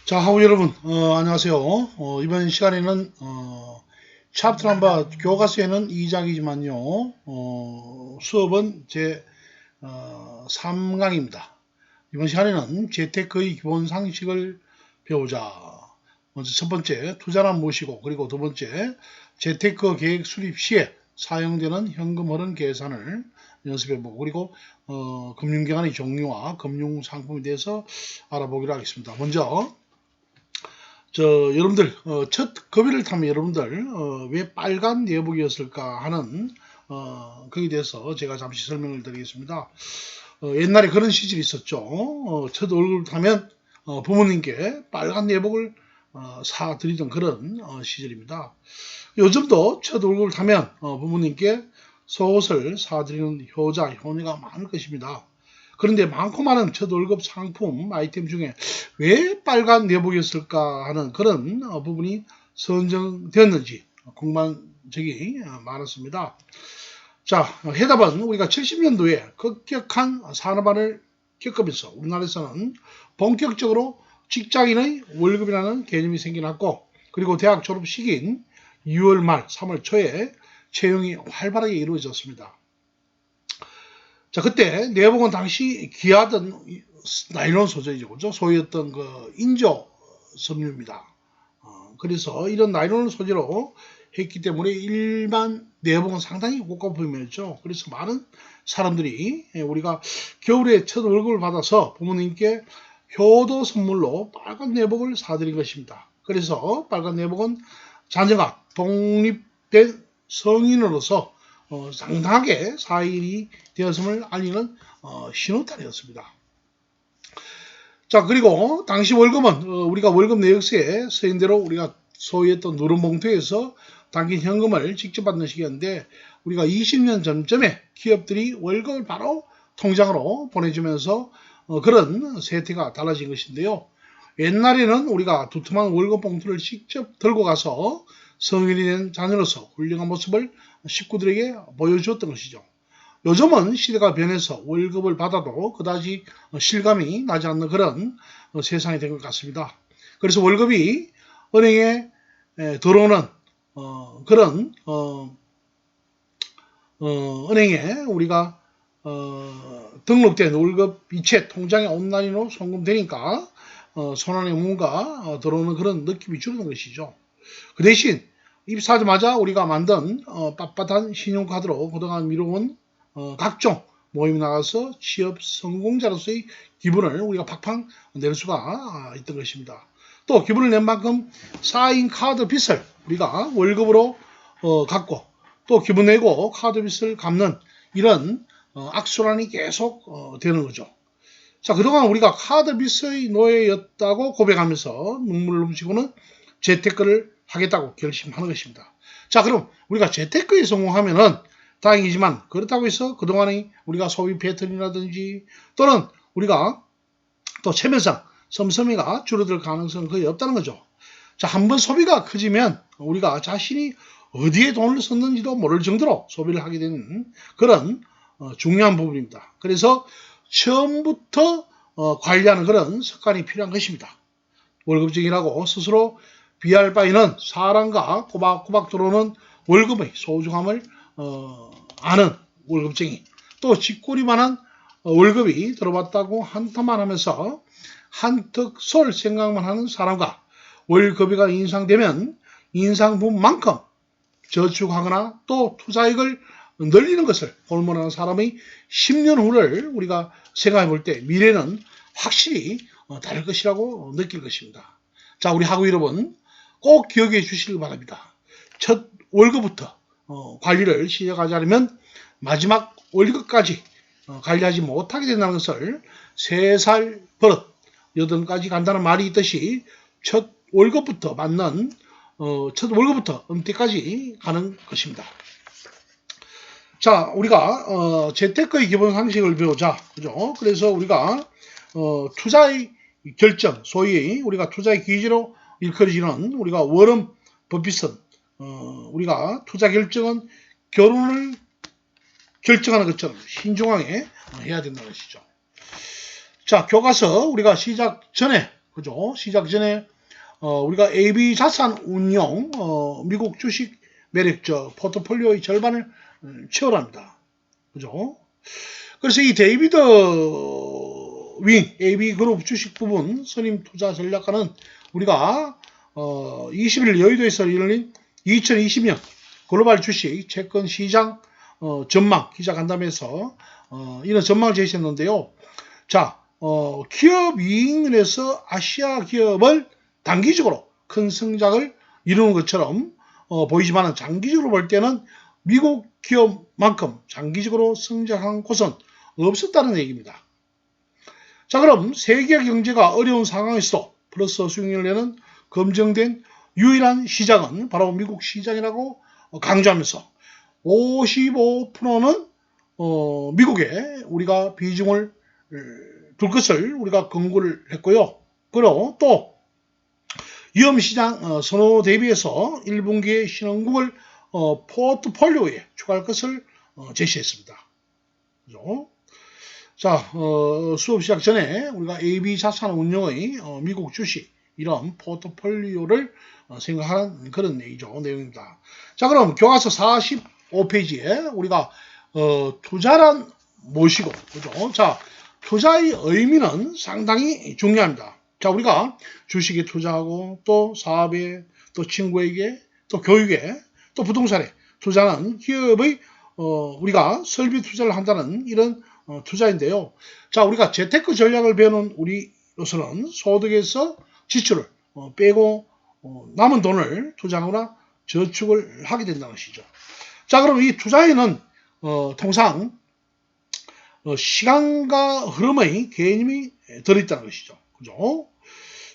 자, 하우 여러분, 안녕하세요. 이번 시간에는, 챕터 넘버 교과서에는 2장이지만요, 수업은 제, 3강입니다. 이번 시간에는 재테크의 기본 상식을 배우자. 먼저 첫 번째, 투자란 무엇이고, 그리고 두 번째, 재테크 계획 수립 시에 사용되는 현금 흐름 계산을 연습해보고, 그리고, 금융기관의 종류와 금융상품에 대해서 알아보기로 하겠습니다. 먼저, 여러분들, 첫 급여를 타면 여러분들, 왜 빨간 내복이었을까 하는, 거기에 대해서 제가 잠시 설명을 드리겠습니다. 옛날에 그런 시절이 있었죠. 첫 월급을 타면, 부모님께 빨간 내복을, 사드리던 그런, 시절입니다. 요즘도 첫 월급을 타면, 부모님께 속옷을 사드리는 효자, 효녀가 많을 것입니다. 그런데 많고 많은 첫 월급 상품 아이템 중에 왜 빨간 내복이었을까 하는 그런 부분이 선정되었는지 궁금한 적이 많았습니다. 자, 해답은 우리가 70년도에 급격한 산업화를 겪으면서 우리나라에서는 본격적으로 직장인의 월급이라는 개념이 생겨났고, 그리고 대학 졸업 시기인 2월 말 3월 초에 채용이 활발하게 이루어졌습니다. 자, 그때 내복은 당시 귀하던 나일론 소재이죠. 그죠? 소위 어떤 그 인조 섬유입니다. 그래서 이런 나일론 소재로 했기 때문에 일반 내복은 상당히 고가 품이었죠. 그래서 많은 사람들이 우리가 겨울에 첫 월급을 받아서 부모님께 효도 선물로 빨간 내복을 사드린 것입니다. 그래서 빨간 내복은 자녀가 독립된 성인으로서 상당하게 사일이 되었음을 알리는 신호탄이었습니다. 자, 그리고 당시 월급은 우리가 월급 내역서에 쓰인 대로 우리가 소위 했던 누런 봉투에서 당긴 현금을 직접 받는 시기였는데, 우리가 20년 전쯤에 기업들이 월급을 바로 통장으로 보내주면서 그런 세태가 달라진 것인데요. 옛날에는 우리가 두툼한 월급 봉투를 직접 들고 가서 성인이 된 자녀로서 훌륭한 모습을 식구들에게 보여주었던 것이죠. 요즘은 시대가 변해서 월급을 받아도 그다지 실감이 나지 않는 그런 세상이 된 것 같습니다. 그래서 월급이 은행에 들어오는 그런 은행에 우리가 등록된 월급 이체 통장에 온라인으로 송금되니까 손안에 뭔가 들어오는 그런 느낌이 줄는 것이죠. 그 대신 입사하자마자 우리가 만든 빳빳한 신용카드로 그동안 미뤄온 각종 모임 나가서 취업 성공자로서의 기분을 우리가 팍팍 낼 수가 있던 것입니다. 또 기분을 낸 만큼 쌓인 카드 빚을 우리가 월급으로 갚고, 또 기분 내고 카드 빚을 갚는 이런 악순환이 계속 되는 거죠. 자, 그동안 우리가 카드 빚의 노예였다고 고백하면서 눈물을 훔치고는 재테크를 하겠다고 결심하는 것입니다. 자, 그럼 우리가 재테크에 성공하면은 다행이지만, 그렇다고 해서 그동안의 우리가 소비 패턴이라든지 또는 우리가 또 체면상 씀씀이가 줄어들 가능성은 거의 없다는 거죠. 자, 한번 소비가 커지면 우리가 자신이 어디에 돈을 썼는지도 모를 정도로 소비를 하게 되는 그런 중요한 부분입니다. 그래서 처음부터 관리하는 그런 습관이 필요한 것입니다. 월급쟁이라고 스스로 비할 바에는 사람과 꼬박꼬박 들어오는 월급의 소중함을 아는 월급쟁이, 또 쥐꼬리만한 월급이 들어왔다고 한탄만 하면서 한턱 쏠 생각만 하는 사람과 월급이가 인상되면 인상분만큼 저축하거나 또 투자액을 늘리는 것을 골몰하는 사람의 10년 후를 우리가 생각해 볼 때 미래는 확실히 다를 것이라고 느낄 것입니다. 자, 우리 학우 여러분 꼭 기억해 주시길 바랍니다. 첫 월급부터 관리를 시작하자면 마지막 월급까지 관리하지 못하게 된다는 것을 3살 버릇 8까지 간다는 말이 있듯이 첫 월급부터 받는 첫 월급부터 은퇴까지 가는 것입니다. 자, 우리가 재테크의 기본 상식을 배우자, 그죠? 그래서 우리가 투자의 결정, 소위 우리가 투자의 기지로 일컬어지는 우리가 워런 버핏은 우리가 투자 결정은 결혼을 결정하는 것처럼 신중하게 해야 된다는 것이죠. 자, 교과서 우리가 시작 전에 그죠? 시작 전에 우리가 AB 자산 운용 미국 주식 매력적 포트폴리오의 절반을 채워납니다. 그죠? 그래서 이 데이비드 윙 AB그룹 주식 부분 선임 투자 전략가는 우리가 20일 여의도에서 열린 2020년 글로벌 주식 채권 시장 전망 기자간담회에서 이런 전망을 제시했는데요. 자, 기업 이익률에서 아시아 기업을 단기적으로 큰 성장을 이루는 것처럼 보이지만 장기적으로 볼 때는 미국 기업만큼 장기적으로 성장한 곳은 없었다는 얘기입니다. 자, 그럼 세계 경제가 어려운 상황에서도 플러스 수익률을 내는 검증된 유일한 시장은 바로 미국 시장이라고 강조하면서 55%는 미국에 우리가 비중을 둘 것을 우리가 권고를 했고요. 그리고 또 위험시장 선호 대비해서 1분기의 신흥국을 포트폴리오에 추가할 것을 제시했습니다. 그죠? 자, 수업 시작 전에 우리가 AB 자산 운용의 미국 주식 이런 포트폴리오를 생각하는 그런 내용입니다. 자, 그럼 교과서 45페이지에 우리가 투자란 무엇이고, 그죠? 자, 투자의 의미는 상당히 중요합니다. 자, 우리가 주식에 투자하고 또 사업에 또 친구에게 또 교육에 또 부동산에 투자는 기업의 우리가 설비 투자를 한다는 이런 투자인데요. 자, 우리가 재테크 전략을 배우는 우리로서는 소득에서 지출을 빼고 남은 돈을 투자하거나 저축을 하게 된다는 것이죠. 자, 그럼 이 투자에는 통상 시간과 흐름의 개념이 들어있다는 것이죠. 그죠?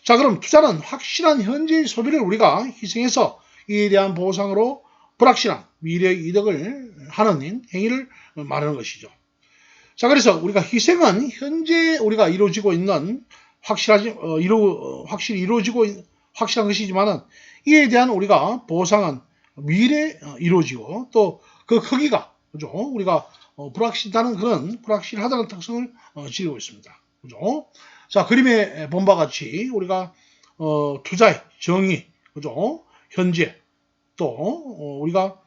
자, 그럼 투자는 확실한 현재의 소비를 우리가 희생해서 이에 대한 보상으로 불확실한 미래의 이득을 하는 행위를 말하는 것이죠. 자, 그래서 우리가 희생은 현재 우리가 이루어지고 있는 확실히 이루어지고 확실한 것이지만은 이에 대한 우리가 보상은 미래에 이루어지고 또 그 크기가 그죠? 우리가 불확실하다는 특성을 지니고 있습니다. 그죠? 자, 그림에 본 바와 같이 우리가 투자의 정의, 그죠? 현재 또 우리가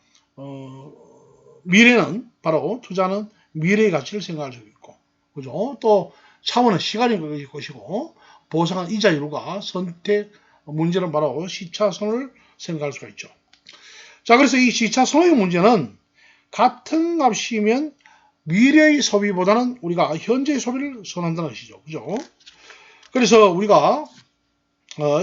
미래는 바로 투자는 미래의 가치를 생각할 수 있고, 그죠? 또 차원은 시간일 것이고 보상은 이자율과 선택 문제는 바로 시차선을 생각할 수가 있죠. 자, 그래서 이 시차선의 문제는 같은 값이면 미래의 소비보다는 우리가 현재의 소비를 선호한다는 것이죠. 그죠? 그래서 우리가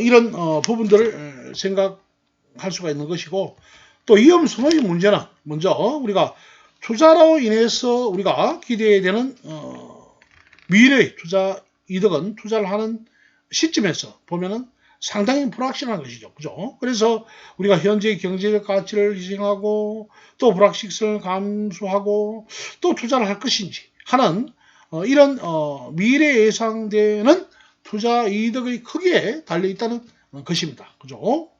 이런 부분들을 생각할 수가 있는 것이고, 또 위험 선호의 문제는 먼저 우리가 투자로 인해서 우리가 기대되는 미래의 투자 이득은 투자를 하는 시점에서 보면은 상당히 불확실한 것이죠. 그죠? 그래서 우리가 현재의 경제적 가치를 희생하고 또 불확실성을 감수하고 또 투자를 할 것인지 하는 이런 미래에 예상되는 투자 이득의 크기에 달려있다는 것입니다. 그죠?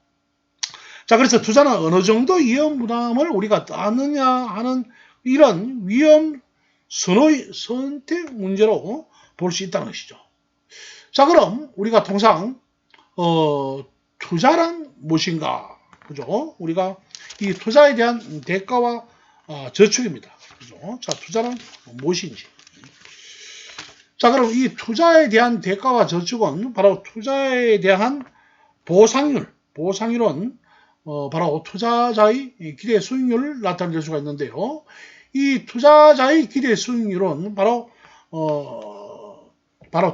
자, 그래서 투자는 어느 정도 위험 부담을 우리가 따느냐 하는 이런 위험 선택 문제로 볼 수 있다는 것이죠. 자, 그럼 우리가 통상 투자란 무엇인가? 그죠? 우리가 이 투자에 대한 대가와 저축입니다. 그죠? 자, 투자는 무엇인지. 자, 그럼 이 투자에 대한 대가와 저축은 바로 투자에 대한 보상률은 바로 투자자의 기대 수익률을 나타낼 수가 있는데요. 이 투자자의 기대 수익률은 바로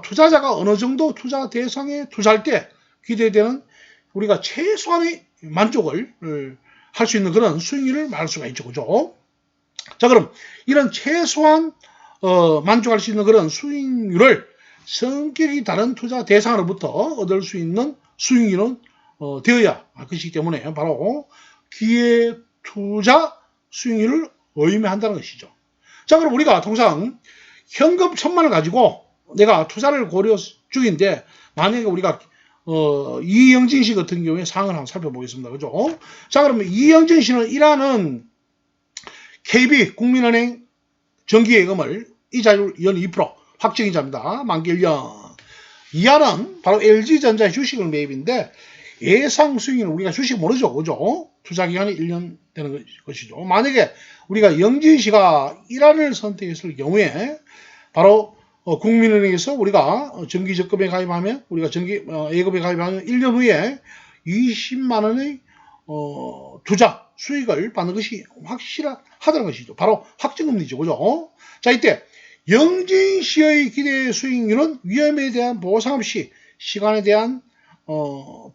투자자가 어느 정도 투자 대상에 투자할 때 기대되는 우리가 최소한의 만족을 할 수 있는 그런 수익률을 말할 수가 있죠. 그죠? 자, 그럼 이런 최소한 만족할 수 있는 그런 수익률을 성격이 다른 투자 대상으로부터 얻을 수 있는 수익률은 되어야 할 것이기 때문에 바로 기회 투자 수익률을 의미한다는 것이죠. 자, 그럼 우리가 통상 현금 1,000만원을 가지고 내가 투자를 고려 중인데 만약에 우리가 이영진 씨 같은 경우에 상황을 한번 살펴보겠습니다. 그죠? 자, 그러면 이영진 씨는 일하는 KB 국민은행 정기예금을 이자율 연 2% 확정이자입니다. 만기 1년. 이하는 바로 LG전자의 주식을 매입인데 예상 수익률은 우리가 주식 모르죠. 그죠? 투자 기간이 1년 되는 것이죠. 만약에 우리가 영진씨가 1안을 선택했을 경우에 바로 국민은행에서 우리가 정기적금에 가입하면 우리가 예금에 가입하면 1년 후에 20만 원의 투자 수익을 받는 것이 확실하다는 것이죠. 바로 확정금리죠. 그죠? 자, 이때 영진씨의 기대 수익률은 위험에 대한 보상 없이 시간에 대한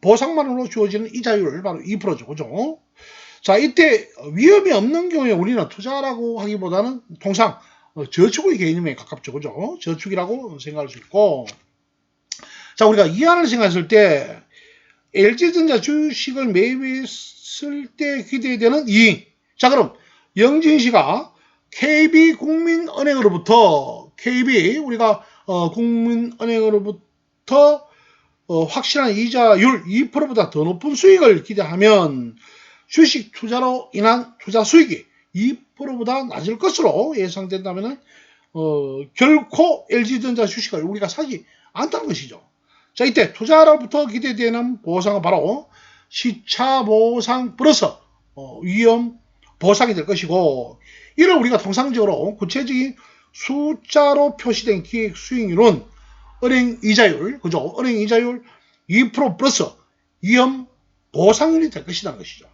보상만으로 주어지는 이자율 바로 2%죠. 그죠? 자, 이때 위험이 없는 경우에 우리는 투자라고 하기보다는 통상 저축의 개념에 가깝죠. 그죠? 저축이라고 생각할 수 있고. 자, 우리가 이하를 생각했을 때 LG전자 주식을 매입했을 때 기대되는 이익. 자, 그럼 영진씨가 KB국민은행으로부터 우리가 국민은행으로부터 확실한 이자율 2%보다 더 높은 수익을 기대하면 주식 투자로 인한 투자 수익이 2%보다 낮을 것으로 예상된다면 결코 LG전자 주식을 우리가 사지 않다는 것이죠. 자, 이때 투자로부터 기대되는 보상은 바로 시차 보상 플러스 위험 보상이 될 것이고, 이를 우리가 통상적으로 구체적인 숫자로 표시된 기획 수익률은 은행 이자율, 그죠? 은행 이자율 2% 플러스 위험 보상률이 될 것이라는 것이죠.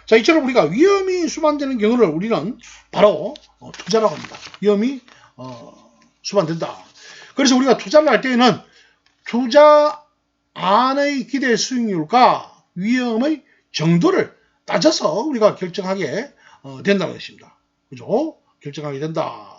자, 이처럼 우리가 위험이 수반되는 경우를 우리는 바로 투자라고 합니다. 위험이 수반된다. 그래서 우리가 투자를 할 때에는 투자 안의 기대 수익률과 위험의 정도를 따져서 우리가 결정하게 된다는 것입니다. 그죠? 결정하게 된다.